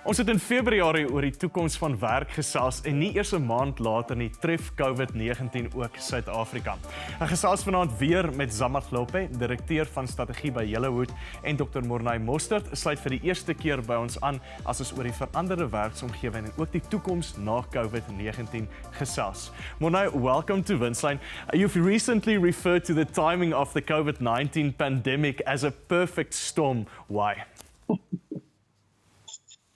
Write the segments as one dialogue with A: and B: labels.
A: Ons het in Februarie oor die toekoms van werk gesels en nie eers 'n maand later nie tref COVID-19 ook Suid-Afrika. Ek gesels vanaand weer met Zama Hlope, direkteur van Strategie by Yellowwood, en Dr. Morné Mostert sluit vir die eerste keer by ons aan as ons oor die veranderde werksomgewing en ook die toekoms na COVID-19 gesels. Morné, welcome to WINSLYN. You've recently referred to the timing of the COVID-19 pandemic as a perfect storm. Why?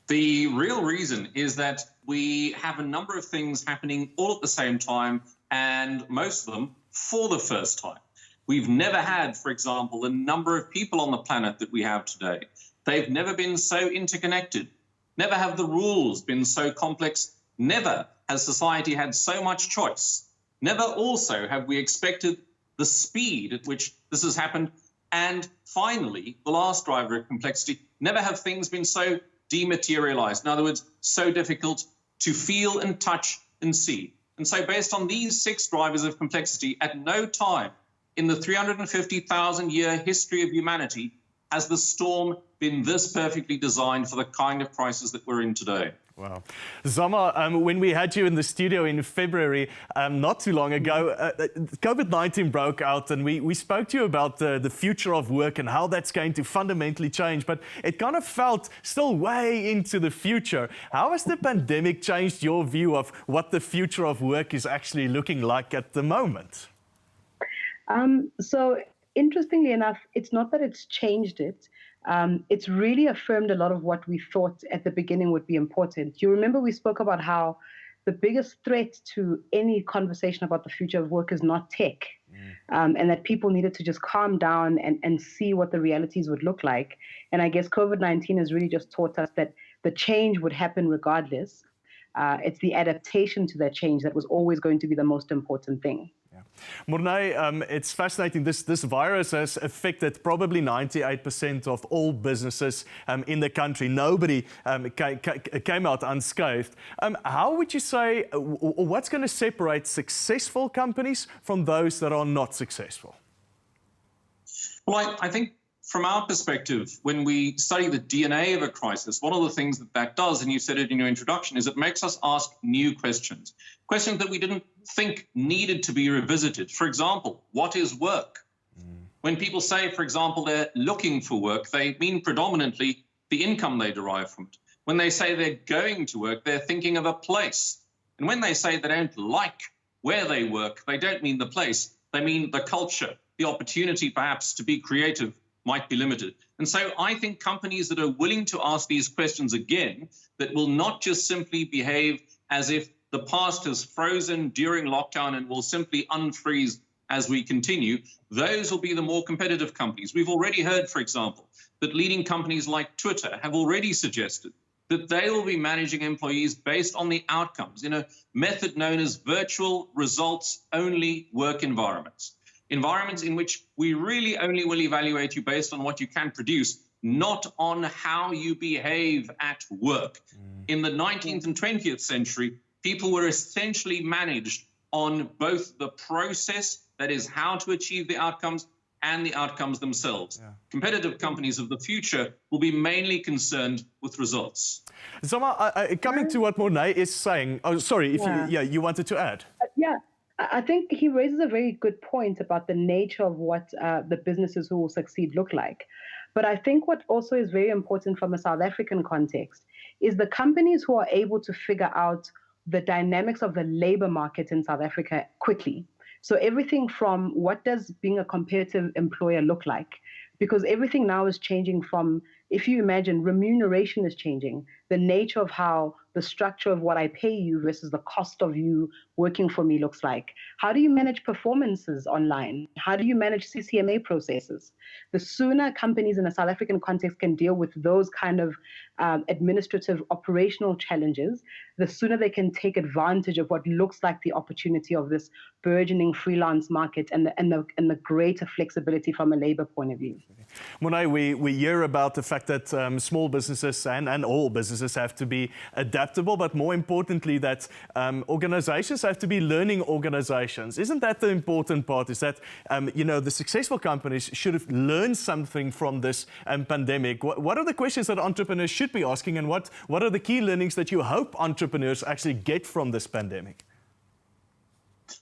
B: The real reason is that we have a number of things happening all at the same time, and most of them for the first time. We've never had, for example, the number of people on the planet that we have today. They've never been so interconnected. Never have the rules been so complex. Never has society had so much choice. Never also have we expected the speed at which this has happened. And finally, the last driver of complexity, never have things been so dematerialized. In other words, so difficult to feel and touch and see. And so based on these 6 drivers of complexity, at no time in the 350,000-year history of humanity has the storm been this perfectly designed for the kind of crisis that we're in today.
A: Wow. Zama, when we had you in the studio in February, not too long ago, COVID-19 broke out and we spoke to you about the future of work and how that's going to fundamentally change, but it kind of felt still way into the future. How has the pandemic changed your view of what the future of work is actually looking like at the moment?
C: So interestingly enough, it's not that it's changed it. It's really affirmed a lot of what we thought at the beginning would be important. You remember we spoke about how the biggest threat to any conversation about the future of work is not tech, and that people needed to just calm down and see what the realities would look like. And I guess COVID-19 has really just taught us that the change would happen regardless. It's the adaptation to that change that was always going to be the most important thing.
A: Morné, it's fascinating. This virus has affected probably 98% of all businesses in the country. Nobody came out unscathed. How would you say, what's going to separate successful companies from those that are not successful?
B: Well, I think from our perspective, when we study the DNA of a crisis, one of the things that does, and you said it in your introduction, is it makes us ask new questions. Questions that we didn't think needed to be revisited. For example, what is work? When people say, for example, they're looking for work, they mean predominantly the income they derive from it. When they say they're going to work, they're thinking of a place. And when they say they don't like where they work, they don't mean the place, they mean the culture, the opportunity perhaps to be creative might be limited. And so I think companies that are willing to ask these questions again, that will not just simply behave as if the past has frozen during lockdown and will simply unfreeze as we continue, those will be the more competitive companies. We've already heard, for example, that leading companies like Twitter have already suggested that they will be managing employees based on the outcomes in a method known as virtual results-only work environments. Environments in which we really only will evaluate you based on what you can produce, not on how you behave at work. In the 19th and 20th century, people were essentially managed on both the process, that is how to achieve the outcomes, and the outcomes themselves. Competitive companies of the future will be mainly concerned with results.
A: Zama, coming to what Morné is saying, oh, sorry, if you wanted to add.
C: I think he raises a very good point about the nature of what the businesses who will succeed look like. But I think what also is very important from a South African context is the companies who are able to figure out the dynamics of the labor market in South Africa quickly. So everything from what does being a competitive employer look like? Because everything now is changing from, if you imagine, remuneration is changing. The nature of how the structure of what I pay you versus the cost of you working for me looks like. How do you manage performances online? How do you manage CCMA processes? The sooner companies in a South African context can deal with those kind of administrative operational challenges, the sooner they can take advantage of what looks like the opportunity of this burgeoning freelance market and the greater flexibility from a labor point of view.
A: Morné, we hear about the fact fact that small businesses and all businesses have to be adaptable, but more importantly that organizations have to be learning organizations. Isn't that the important part? Is that, the successful companies should have learned something from this pandemic. What are the questions that entrepreneurs should be asking, and what are the key learnings that you hope entrepreneurs actually get from this pandemic?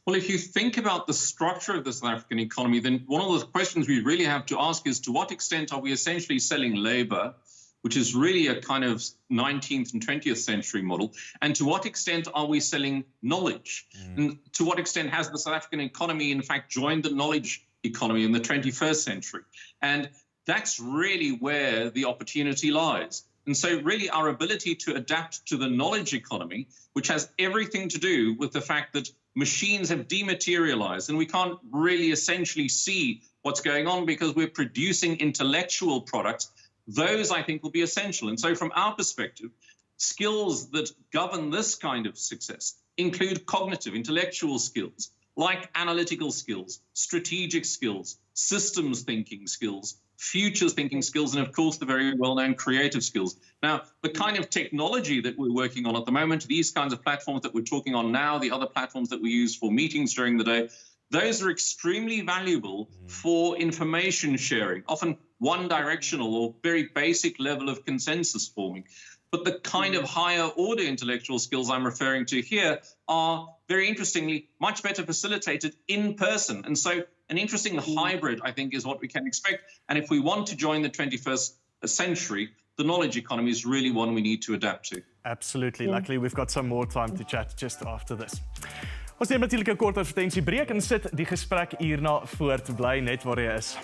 B: Well, if you think about the structure of the South African economy, then one of the questions we really have to ask is, to what extent are we essentially selling labor, which is really a kind of 19th and 20th century model, and to what extent are we selling knowledge? And to what extent has the South African economy, in fact, joined the knowledge economy in the 21st century? And that's really where the opportunity lies. And so really our ability to adapt to the knowledge economy, which has everything to do with the fact that machines have dematerialized and we can't really essentially see what's going on because we're producing intellectual products, those I think will be essential. And so from our perspective, skills that govern this kind of success include cognitive, intellectual skills, like analytical skills, strategic skills, systems thinking skills, futures thinking skills, and of course the very well-known creative skills. Now, the kind of technology that we're working on at the moment, these kinds of platforms that we're talking on now, the other platforms that we use for meetings during the day, those are extremely valuable for information sharing, often one-directional or very basic level of consensus forming. But the kind of higher order intellectual skills I'm referring to here are, very interestingly, much better facilitated in person. And so an interesting hybrid, I think, is what we can expect. And if we want to join the 21st century, the knowledge economy is really one we need to adapt to.
A: Absolutely. Luckily, we've got some more time to chat just after this. Ons neem natuurlik 'n kort advertensiebreek en sit die gesprek hierna voort. Bly net waar jy is.